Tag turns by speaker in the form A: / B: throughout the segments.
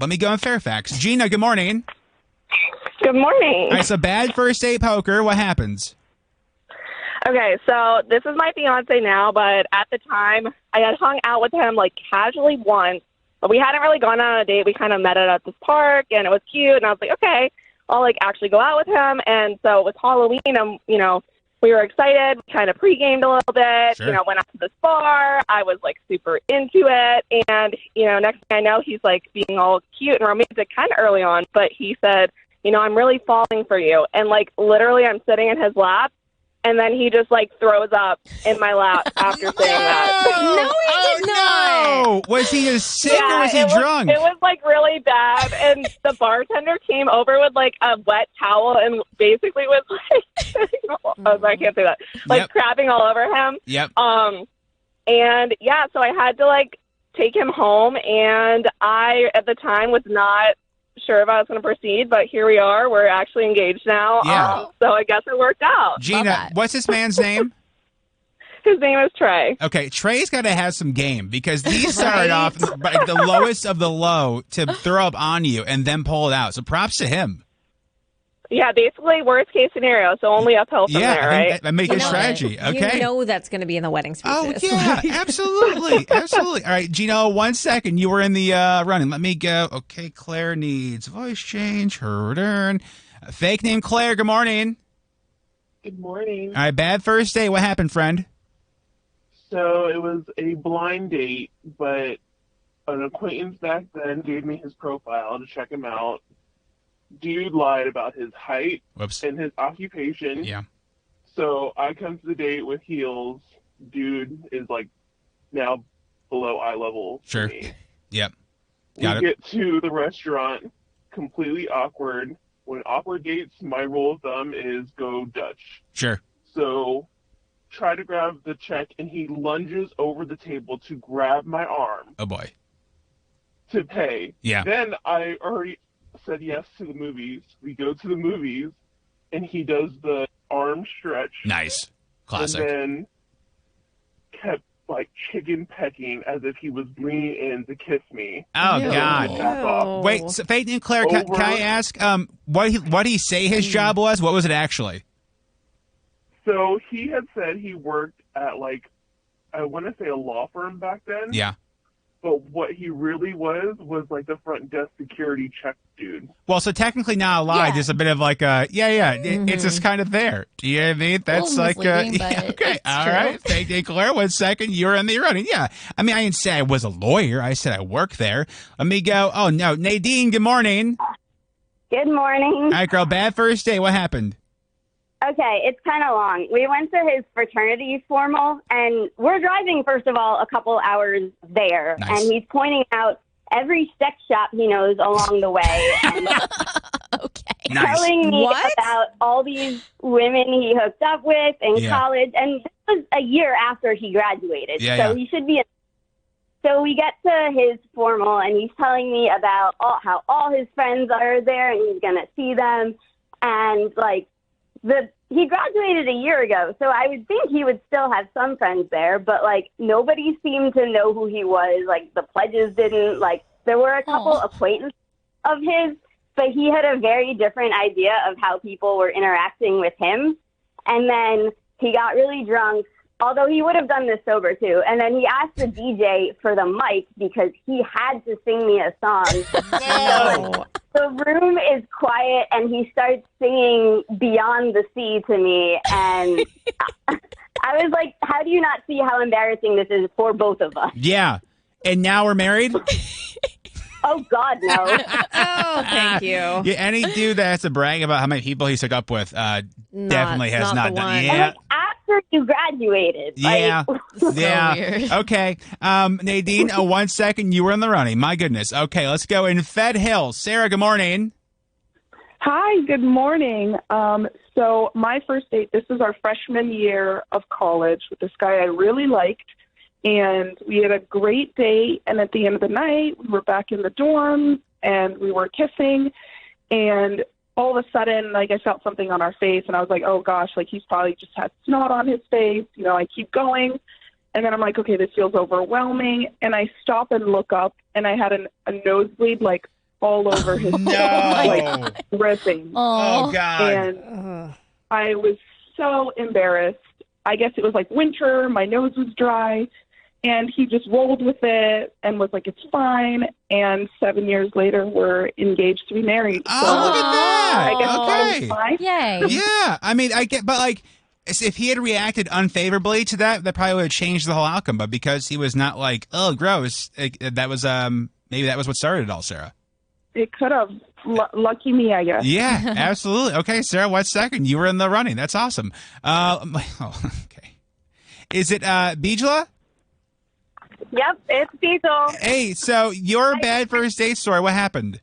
A: Let me go in Fairfax. Gina, good morning.
B: Good morning.
A: All right, so bad first date poker. What happens?
B: Okay, so this is my fiance now, but at the time, I had hung out with him like casually once, but we hadn't really gone on a date. We kind of met at this park, and it was cute, and I was like, okay, I'll like actually go out with him. And so it was Halloween, and we were excited. We kind of pre-gamed a little bit.
A: Sure.
B: Went out to this bar. I was like super into it, and next thing I know, he's like being all cute and romantic kind of early on. But he said, I'm really falling for you, and like literally, I'm sitting in his lap. And then he just, like, throws up in my lap after saying that.
C: No, he did not.
A: No! Was he just sick or was he drunk?
B: It was, like, really bad. And the bartender came over with, like, a wet towel and basically was, like, I can't say that. Like, crapping all over him.
A: Yep.
B: And, yeah, so I had to, like, take him home. And I, at the time, was not sure if I was going to proceed, but here we are. We're actually engaged now.
A: Yeah.
B: So I guess it worked out.
A: Gina, what's this man's name?
B: His name is Trey.
A: Okay, Trey's got to have some game because these started off like the lowest of the low to throw up on you and then pull it out. So props to him.
B: Yeah, basically worst case scenario, so only uphill from there, right?
A: I make a strategy. Okay.
C: You know that's going to be in the wedding speeches.
A: Oh, yeah, absolutely. Absolutely. All right, Gino, 1 second. You were in the running. Let me go. Okay, Claire needs voice change. Her turn. Fake name Claire, good morning.
D: Good morning.
A: All right, bad first date. What happened, friend?
D: So it was a blind date, but an acquaintance back then gave me his profile to check him out. Dude lied about his height and his occupation.
A: Yeah.
D: So I come to the date with heels. Dude is like now below eye level.
A: Sure.
D: To me.
A: Yep.
D: We
A: Got
D: get to the restaurant, completely awkward. When awkward dates, my rule of thumb is go Dutch.
A: Sure.
D: So try to grab the check, and he lunges over the table to grab my arm.
A: Oh, boy.
D: To pay.
A: Yeah.
D: Then I already said yes to the movies. We go to the movies, and he does the arm stretch.
A: Nice. Classic.
D: And then kept, like, chicken pecking as if he was leaning in to kiss me.
A: Oh,
C: Ew.
A: God. Wait, so Fake name Claire, can I ask what did he say his job was? What was it actually?
D: So he had said he worked at, like, I want to say a law firm back then.
A: Yeah.
D: But what he really was like the front desk security check dude.
A: Well, so technically not a lie,
C: Yeah.
A: just a bit of like it's just kind of there. Do you know what I mean? That's like
C: misleading, but
A: okay,
C: it's
A: all
C: true.
A: right. Thank you, Claire. 1 second, you're in the running. Yeah, I mean, I didn't say I was a lawyer. I said I work there. Let me go. Oh no, Nadine. Good morning.
E: Good morning.
A: All right, girl. Bad first day. What happened?
E: Okay, it's kind of long. We went to his fraternity formal, and we're driving, first of all, a couple hours there.
A: Nice.
E: And he's pointing out every sex shop he knows along the way and
C: Okay.
A: Nice.
E: telling me
C: What?
E: about all these women he hooked up with in
A: Yeah.
E: college. And this was a year after he graduated,
A: Yeah,
E: so
A: yeah.
E: he should be. So we get to his formal, and he's telling me about how all his friends are there, and he's going to see them. And, like, he graduated a year ago, so I would think he would still have some friends there, but, like, nobody seemed to know who he was. Like, the pledges didn't. Like, there were a couple acquaintances of his, but he had a very different idea of how people were interacting with him. And then he got really drunk, although he would have done this sober, too. And then he asked the DJ for the mic because he had to sing me a song.
C: No.
E: The room is quiet, and he starts singing Beyond the Sea to me, and I was like, how do you not see how embarrassing this is for both of us?
A: Yeah, and now we're married.
E: Oh, God, no.
C: Oh, thank you.
A: Yeah, any dude that has to brag about how many people he's hooked up with definitely has
C: not
A: not
C: the
A: done.
C: one.
E: And,
A: Yeah.
E: like, after you graduated.
A: Yeah.
C: So
A: Yeah.
C: weird.
A: Okay. Nadine, 1 second. You were in the running. My goodness. Okay, let's go in Fed Hill. Sarah, good morning.
F: Hi, good morning. So my first date, this was our freshman year of college with this guy I really liked, and we had a great date, and at the end of the night, we were back in the dorm, and we were kissing, and all of a sudden, like, I felt something on our face, and I was like, oh, gosh, like, he's probably just had snot on his face. You know, I keep going, and then I'm like, okay, this feels overwhelming, and I stop and look up, and I had a nosebleed, like, all over his
A: No.
F: like dripping.
A: Oh, God.
F: And
C: Ugh.
F: I was so embarrassed. I guess it was like winter, my nose was dry, and he just rolled with it and was like, it's fine. And 7 years later, we're engaged to be married.
A: Oh, look at that.
F: I guess that
A: Okay.
F: was fine.
C: Yay.
A: Yeah. I mean, I get, but like, if he had reacted unfavorably to that, that probably would have changed the whole outcome. But because he was not like, oh, gross, that was, maybe that was what started it all, Sarah.
F: It could have. Lucky me, I guess.
A: Yeah, absolutely. Okay, Sarah, what second? You were in the running. That's awesome. Okay. Is it Bijla?
B: Yep, it's Diesel.
A: Hey, so your bad first date story, what happened?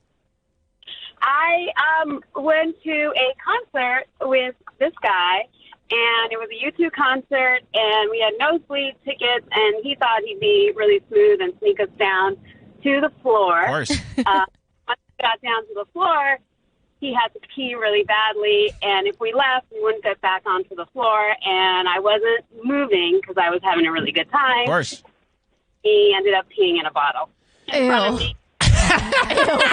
B: I went to a concert with this guy, and it was a U2 concert, and we had nosebleed tickets, and he thought he'd be really smooth and sneak us down to the floor.
A: Of course.
B: Once we got down to the floor, he had to pee really badly, and if we left, we wouldn't get back onto the floor, and I wasn't moving because I was having a really good time.
A: Of course.
B: He ended up peeing in a bottle in front of
C: Ew.
B: me.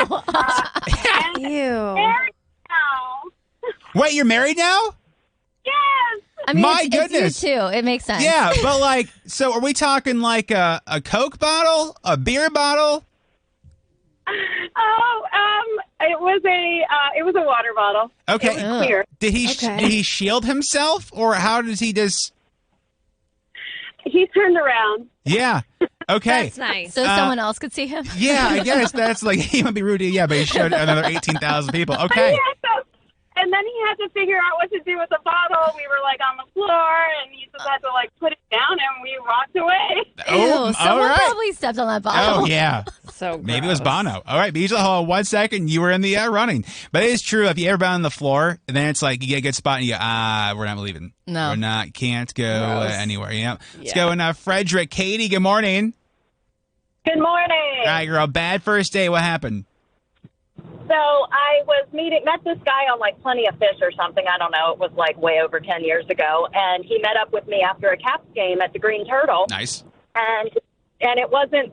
B: And
C: Ew.
B: there now.
A: Wait, you're married now?
B: Yes.
C: I mean,
A: My
C: it's
A: goodness.
C: you too. It makes sense.
A: Yeah, but like, so are we talking like a Coke bottle, a beer bottle?
B: Oh, it was a water bottle.
A: Okay.
B: It was clear.
A: Did
C: Okay.
A: he shield himself, or how does he just?
B: He turned around.
A: Yeah. Okay.
C: That's nice. So someone else could see him?
A: Yeah, I guess that's like he might be rude to you, yeah, but he showed another 18,000 people. Okay.
B: And then he had to figure out what to do with the bottle. We were like on the floor, and he just had to like put it down, and we walked away.
A: Oh,
C: Ew, someone
A: all right.
C: probably stepped on that bottle.
A: Oh yeah.
C: So
A: Maybe it was
C: gross.
A: Bono. All right, Bijla, hold on 1 second. You were in the running. But it is true. If you ever been on the floor, then it's like you get a good spot and you go, we're not leaving.
C: No.
A: We're not. Can't go
C: Gross.
A: anywhere. Yeah. Let's
C: Yeah.
A: go in Frederick. Katie, good morning.
B: Good morning.
A: All right, girl. Bad first day. What happened?
B: So I met this guy on like Plenty of Fish or something. I don't know. It was like way over 10 years ago. And he met up with me after a Caps game at the Green Turtle.
A: Nice.
B: And it wasn't,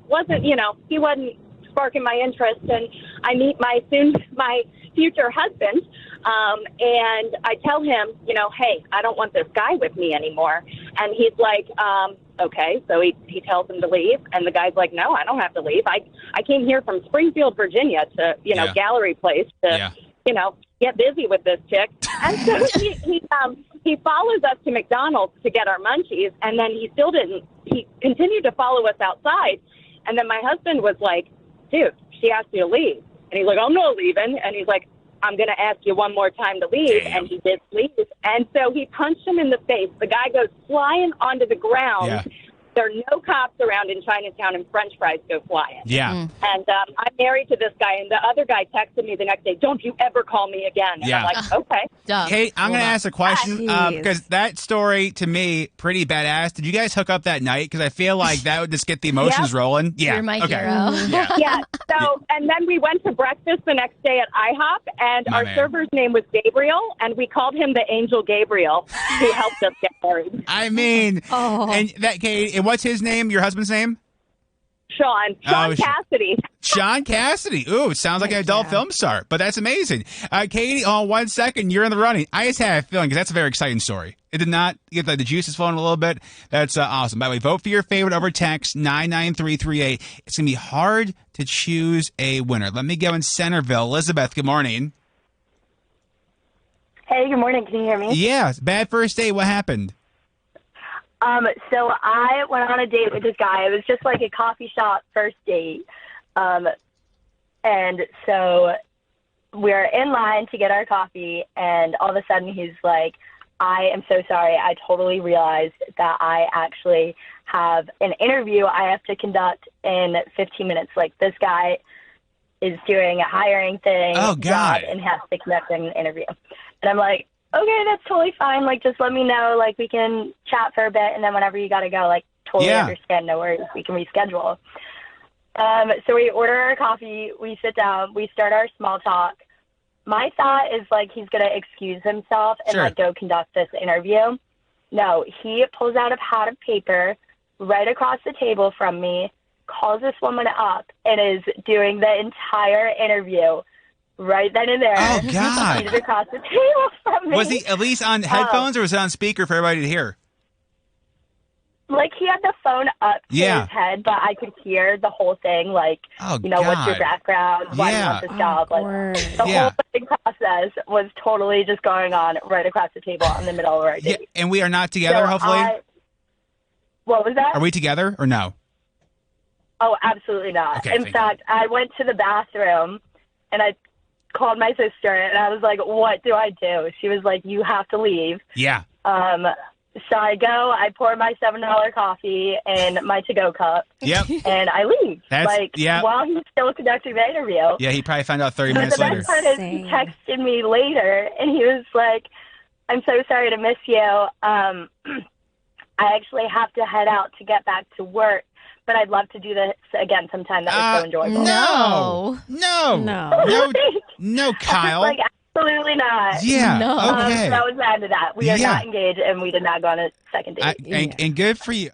B: he wasn't sparking my interest. And I meet my future husband. And I tell him, hey, I don't want this guy with me anymore. And he's like, okay. So he tells him to leave. And the guy's like, no, I don't have to leave. I came here from Springfield, Virginia to,
A: Yeah.
B: Gallery Place to, get busy with this chick. And so he follows us to McDonald's to get our munchies. And then he continued to follow us outside. And then my husband was like, dude, she asked you to leave. And he's like, I'm not leaving. And he's like, I'm going to ask you one more time to leave.
A: Damn.
B: And he did leave. And so he punched him in the face. The guy goes flying onto the ground.
A: Yeah.
B: There are no cops around in Chinatown, and French fries go flying.
A: Yeah.
B: And I'm married to this guy, and the other guy texted me the next day, don't you ever call me again. And
A: Yeah.
B: I'm like, okay.
C: Duh.
A: Kate, I'm going to
C: Hold on.
A: ask a question
C: Jeez.
A: because that story, to me, pretty badass. Did you guys hook up that night? Because I feel like that would just get the emotions rolling. Yeah.
C: You're my
A: okay.
C: hero.
A: Yeah.
B: Yeah. So, and then we went to breakfast the next day at IHOP, and
A: My
B: our
A: man.
B: server's name was Gabriel, and we called him the Angel Gabriel, who helped us get married.
A: I mean,
C: Oh.
A: and that Kate, and what's his name? Your husband's name?
B: Sean
A: Oh,
B: Cassidy.
A: Sean Cassidy. Ooh, sounds like an adult film star, but that's amazing. Katie, on 1 second, you're in the running. I just had a feeling because that's a very exciting story. It did not get the juices flowing a little bit. That's awesome. By the way, vote for your favorite over text 99338. It's going to be hard to choose a winner. Let me go in Centerville. Elizabeth, good morning.
E: Hey, good morning. Can you hear me?
A: Yes, bad first date. What happened?
E: So I went on a date with this guy. It was just like a coffee shop first date. And so we're in line to get our coffee, and all of a sudden he's like, I am so sorry. I totally realized that I actually have an interview I have to conduct in 15 minutes. Like, this guy is doing a hiring thing
A: Oh, God.
E: job and has to conduct an interview. And I'm like, okay, that's totally fine. Like, just let me know. Like, we can chat for a bit, and then whenever you got to go, like, totally
A: Yeah.
E: understand. No worries. We can reschedule. So we order our coffee. We sit down. We start our small talk. My thought is, like, he's going to excuse himself and,
A: Sure.
E: like, go conduct this interview. No, he pulls out a pad of paper right across the table from me,
G: calls this woman up and is doing the entire interview right then and there.
A: Oh, God.
G: Seated across the table from me.
A: Was he at least on headphones or was it on speaker for everybody to hear?
G: Like, he had the phone up to
A: Yeah.
G: his head, but I could hear the whole thing, like,
A: Oh,
G: you know, what's your
A: God.
G: background, why do you
A: Yeah.
G: want this job? Like, the
A: Yeah.
G: whole thing process was totally just going on right across the table in the middle of our
A: Yeah,
G: date.
A: and we are not together,
G: So
A: hopefully?
G: what was that?
A: Are we together or no?
G: Oh, absolutely not.
A: Okay,
G: In
A: thank
G: fact, I went to the bathroom and I called my sister and I was like, what do I do? She was like, you have to leave.
A: Yeah.
G: So I go, I pour my $7 coffee in my to-go cup.
A: Yep.
G: And I leave.
A: Yeah.
G: While he's still conducting the interview.
A: Yeah, he probably found out 30
G: But
A: minutes
G: the
A: later.
G: best part is he texted me later, and he was like, I'm so sorry to miss you. I actually have to head out to get back to work, but I'd love to do this again sometime. That was so enjoyable.
A: No, Kyle.
G: Like, absolutely not.
A: Yeah, okay.
G: So that was the end of that. We are
A: Yeah.
G: not engaged, and we did not go on a second date.
A: And good for you.